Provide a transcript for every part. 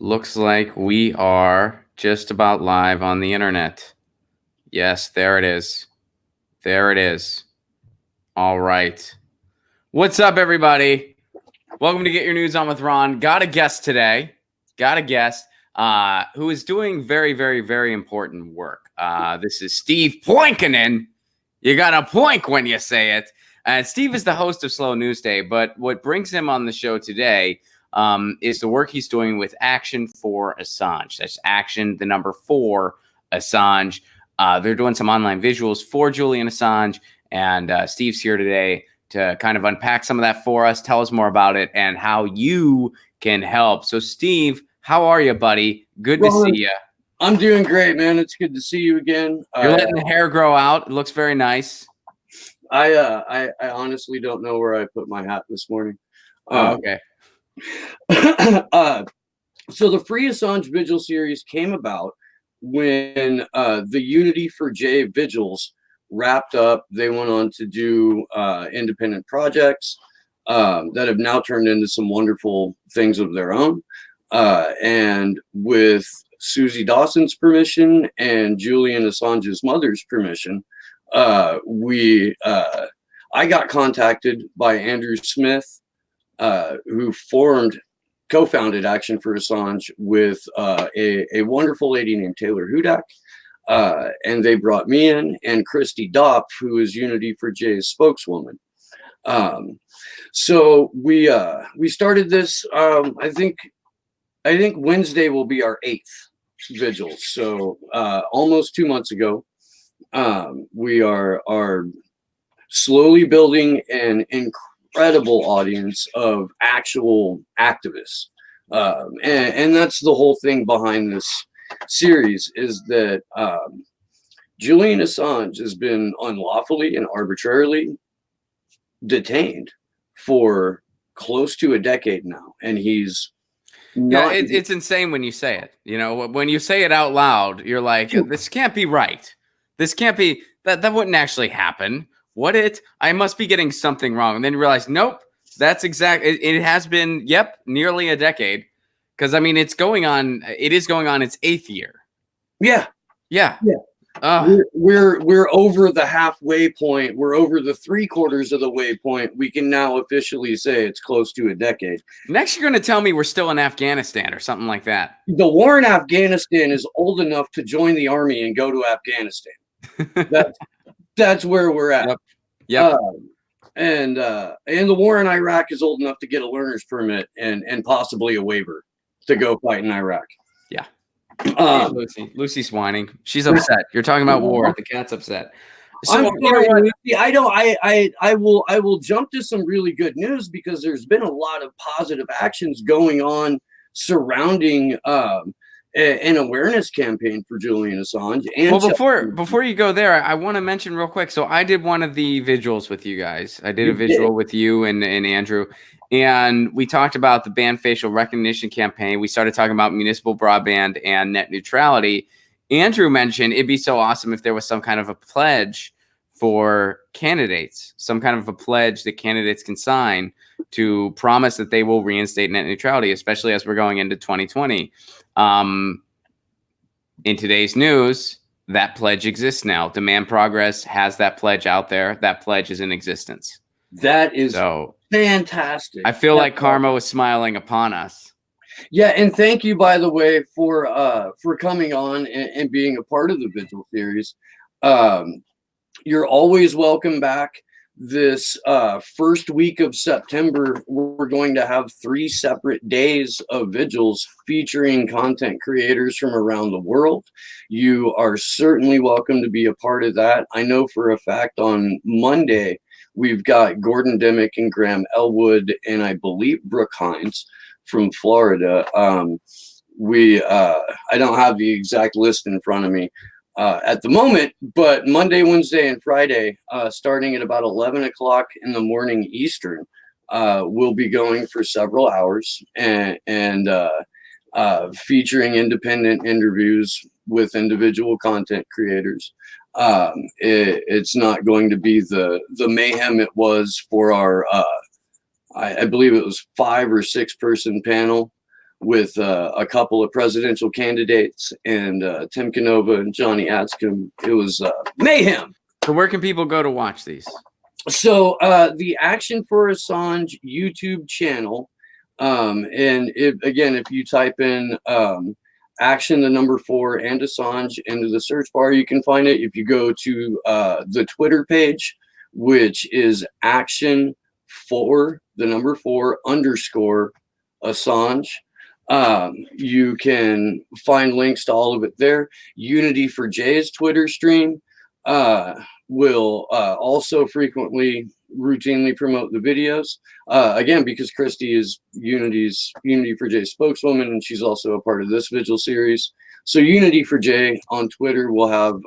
Looks like we are just about live on the internet. Yes, there it is. There it is. All right. What's up, everybody? Welcome to Get Your News On with Ron. Got a guest today. Got a guest who is doing very, very, very important work. This is Steve Poinkinen. You got to poink when you say it. Steve is the host of Slow News Day, but what brings him on the show today is the work he's doing with Action for Assange. That's Action, the number 4, Assange. They're doing some online visuals for Julian Assange, and Steve's here today to kind of unpack some of that for us, tell us more about it, and how you can help. So, Steve, how are you, buddy? Good to see you. I'm doing great, man. It's good to see you again. You're letting the hair grow out. It looks very nice. I honestly don't know where I put my hat this morning. Okay. So the Free Assange Vigil series came about when the Unity for J vigils wrapped up. They went on to do independent projects that have now turned into some wonderful things of their own. And with Susie Dawson's permission and Julian Assange's mother's permission, I got contacted by Andrew Smith, who co-founded Action for Assange with a wonderful lady named Taylor Hudak. And they brought me in, and Christy Dopp, who is Unity for J's spokeswoman. So we started this. I think Wednesday will be our 8th vigil. So almost 2 months ago, we are slowly building an incredible audience of actual activists. And that's the whole thing behind this series, is that Julian Assange has been unlawfully and arbitrarily detained for close to a decade now. And he's not. Yeah, it's insane when you say it. You know, when you say it out loud, you're like, this can't be right. This can't be, that wouldn't actually happen. I must be getting something wrong. And then you realize, nope, that's it has been, nearly a decade. Because, I mean, it is going on its 8th year. Yeah. We're over the halfway point. We're over the 3/4 of the way point. We can now officially say it's close to a decade. Next, you're going to tell me we're still in Afghanistan or something like that. The war in Afghanistan is old enough to join the army and go to Afghanistan. That's where we're at. Yep. And the war in Iraq is old enough to get a learner's permit and possibly a waiver to go fight in Iraq. Yeah. Lucy's whining. She's upset. You're talking about war. The cat's upset. So, I'm sorry, Lucy. I will jump to some really good news, because there's been a lot of positive actions going on surrounding an awareness campaign for Julian Assange. And well, before you go there, I want to mention real quick. So I did one of the visuals with you guys. I did a visual with you and Andrew. And we talked about the banned facial recognition campaign. We started talking about municipal broadband and net neutrality. Andrew mentioned it'd be so awesome if there was some kind of a pledge for candidates, some kind of a pledge that candidates can sign to promise that they will reinstate net neutrality, especially as we're going into 2020. In today's news, that pledge exists now. Demand Progress has that pledge out there. That pledge is in existence. That is fantastic. I feel like karma was smiling upon us. Yeah, and thank you, by the way, for coming on and being a part of the Vigil series. You're always welcome back. This first week of September, we're going to have 3 separate days of vigils featuring content creators from around the world. You are certainly welcome to be a part of that. I know for a fact on Monday, we've got Gordon Dimick and Graham Elwood, and I believe Brooke Hines from Florida. I don't have the exact list in front of me at the moment, but Monday, Wednesday, and Friday, starting at about 11 o'clock in the morning Eastern, we'll be going for several hours and featuring independent interviews with individual content creators. It's not going to be the mayhem it was for our, I believe it was 5 or 6 person panel with a couple of presidential candidates and Tim Canova and Johnny Adscombe. It was mayhem. So where can people go to watch these? So the Action for Assange YouTube channel, and if you type in Action, the number 4, and Assange into the search bar, you can find it. If you go to the Twitter page, which is Action for the number 4 _ Assange, you can find links to all of it there. Unity for J's Twitter stream will also routinely promote the videos. Again, because Christy is Unity for J spokeswoman, and she's also a part of this vigil series. So Unity for J on Twitter will have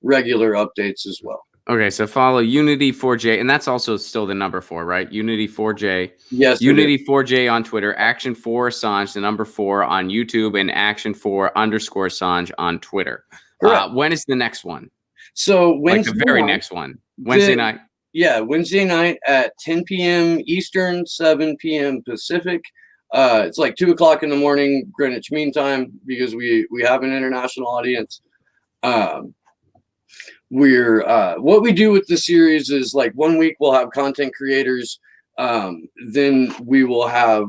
regular updates as well. Okay, so follow Unity 4J, and that's also still the number 4, right? Unity 4J. Yes. Unity 4J on Twitter, Action for Assange, the number 4 on YouTube, and Action for _ Assange on Twitter. When is the next one? So Wednesday, like the very next one, Wednesday night. Yeah, Wednesday night at 10 p.m. Eastern, 7 p.m. Pacific. It's like 2 o'clock in the morning Greenwich Mean Time, because we have an international audience. What we do with the series is, like, 1 week we'll have content creators, then we will have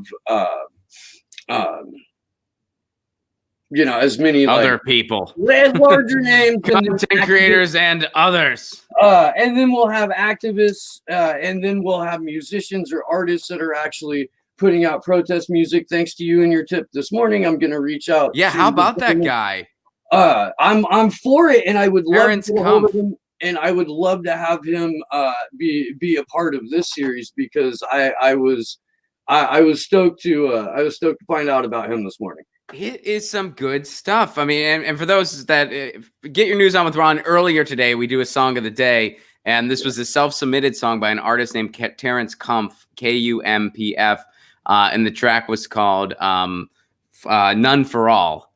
as many other people, larger names, content creators and others, and then we'll have activists, and then we'll have musicians or artists that are actually putting out protest music. Thanks to you and your tip this morning, I'm gonna reach out. Yeah, how about that guy? I'm for it, and I would love to come. him, and I would love to have him be a part of this series, because I was stoked to find out about him this morning. It is some good stuff. I mean, and for those that get your news on with Ron, earlier today, we do a song of the day, and this was a self-submitted song by an artist named Terrence Kumpf, Kumpf, and the track was called None for All.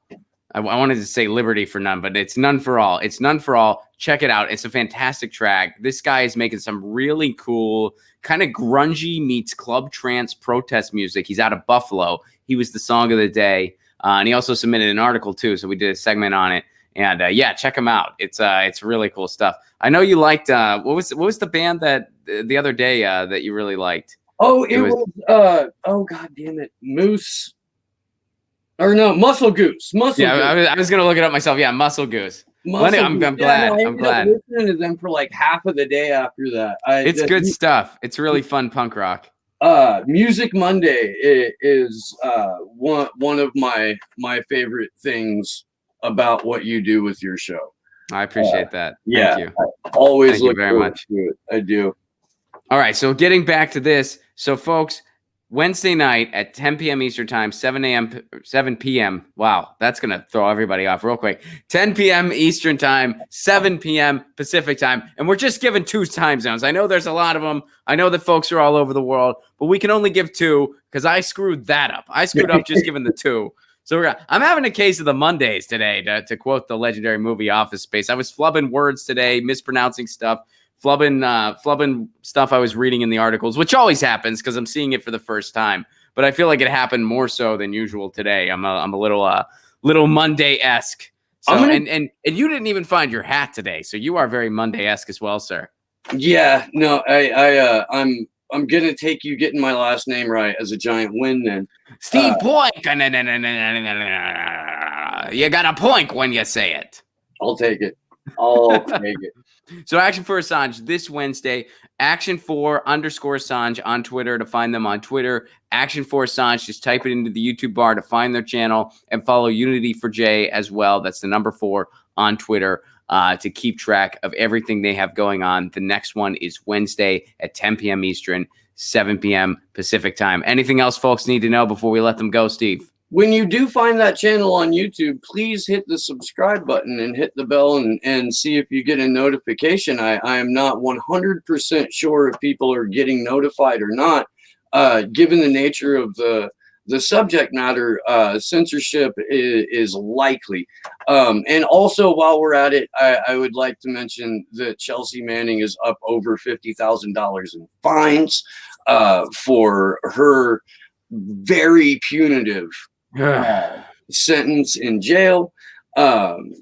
I wanted to say Liberty for None, but it's None for All. It's None for All. Check it out. It's a fantastic track. This guy is making some really cool, kind of grungy meets club trance protest music. He's out of Buffalo. He was the song of the day. And he also submitted an article too, so we did a segment on it. And yeah, check him out. It's really cool stuff. I know you liked what was the band that the other day that you really liked? Oh, it was oh god damn it, Moose, or no, Muscle Goose. Goose. I was gonna look it up myself. Yeah, Muscle Goose. I'm glad. I'm glad. Listening to them for like half of the day after that. It's good stuff. It's really fun punk rock. Music Monday is one of my favorite things about what you do with your show. I appreciate that. Yeah, Thank you. I always Thank look you very much. to it. I do. All right, so getting back to this. So folks, Wednesday night at 10 p.m. Eastern time, 7 p.m. Wow, that's going to throw everybody off real quick. 10 p.m. Eastern time, 7 p.m. Pacific time. And we're just giving 2 time zones. I know there's a lot of them. I know that folks are all over the world, but we can only give 2 because I screwed that up. I screwed up just giving the 2. So I'm having a case of the Mondays today, to quote the legendary movie Office Space. I was flubbing words today, mispronouncing stuff. Flubbing stuff I was reading in the articles, which always happens because I'm seeing it for the first time. But I feel like it happened more so than usual today. I'm a little Monday-esque. So and you didn't even find your hat today, so you are very Monday-esque as well, sir. Yeah, no, I'm gonna take you getting my last name right as a giant win. Then Steve Poink. You got a poink when you say it. I'll take it. I'll take it. So Action for Assange this Wednesday, Action for _ Assange on Twitter to find them on Twitter. Action for Assange, just type it into the YouTube bar to find their channel, and follow Unity for J as well. That's the number 4 on Twitter to keep track of everything they have going on. The next one is Wednesday at 10 p.m. Eastern, 7 p.m. Pacific time. Anything else folks need to know before we let them go, Steve? When you do find that channel on YouTube, please hit the subscribe button and hit the bell and see if you get a notification. I am not 100% sure if people are getting notified or not. Given the nature of the subject matter, censorship is likely. And also, while we're at it, I would like to mention that Chelsea Manning is up over $50,000 in fines for her very punitive sentence in jail.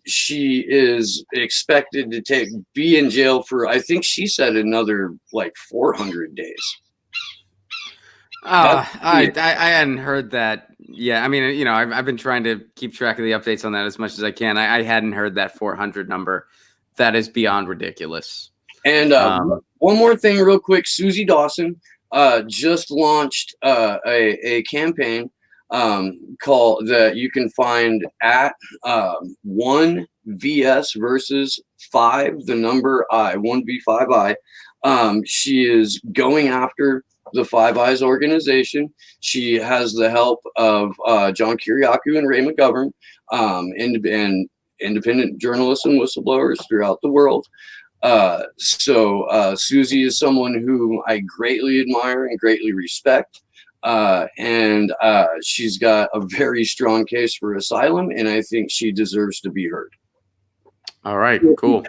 She is expected to be in jail for, I think she said, another like 400 days. I hadn't heard that. Yeah, I mean, you know, I've been trying to keep track of the updates on that as much as I can. I hadn't heard that 400 number. That is beyond ridiculous. And one more thing, real quick, Susie Dawson just launched a campaign called that you can find at 1VS versus 5, the number I, 1V5I. She is going after the Five Eyes organization. She has the help of John Kiriakou and Ray McGovern, and independent journalists and whistleblowers throughout the world. So Susie is someone who I greatly admire and greatly respect. And she's got a very strong case for asylum, and I think she deserves to be heard. All right, cool.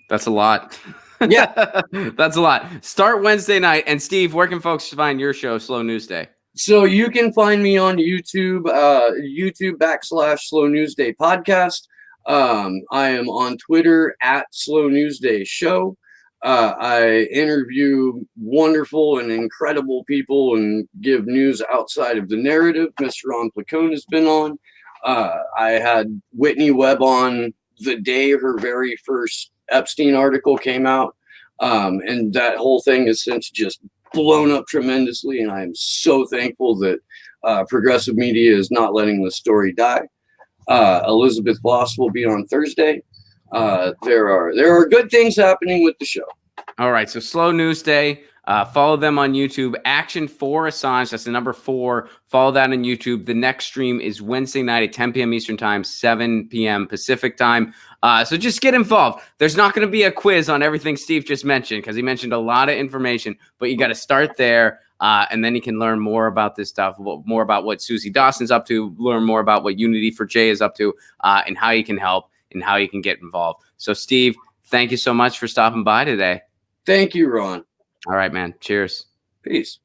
That's a lot. Yeah. That's a lot. Start Wednesday night. And Steve, where can folks find your show, Slow News Day? So you can find me on YouTube, YouTube.com/Slow News Day Podcast. I am on Twitter at Slow News Day Show. I interview wonderful and incredible people and give news outside of the narrative. Mr. Ron Placone has been on. I had Whitney Webb on the day her very first Epstein article came out. And that whole thing has since just blown up tremendously. And I am so thankful that progressive media is not letting the story die. Elizabeth Voss will be on Thursday. There are good things happening with the show. All right, so Slow News Day. Follow them on YouTube. Action for Assange. That's the number 4. Follow that on YouTube. The next stream is Wednesday night at 10 p.m. Eastern Time, 7 p.m. Pacific Time. So just get involved. There's not going to be a quiz on everything Steve just mentioned because he mentioned a lot of information, but you got to start there. And then you can learn more about this stuff, more about what Susie Dawson's up to, learn more about what Unity for J is up to, and how you can help and how you can get involved. So, Steve, thank you so much for stopping by today. Thank you, Ron. All right, man. Cheers. Peace.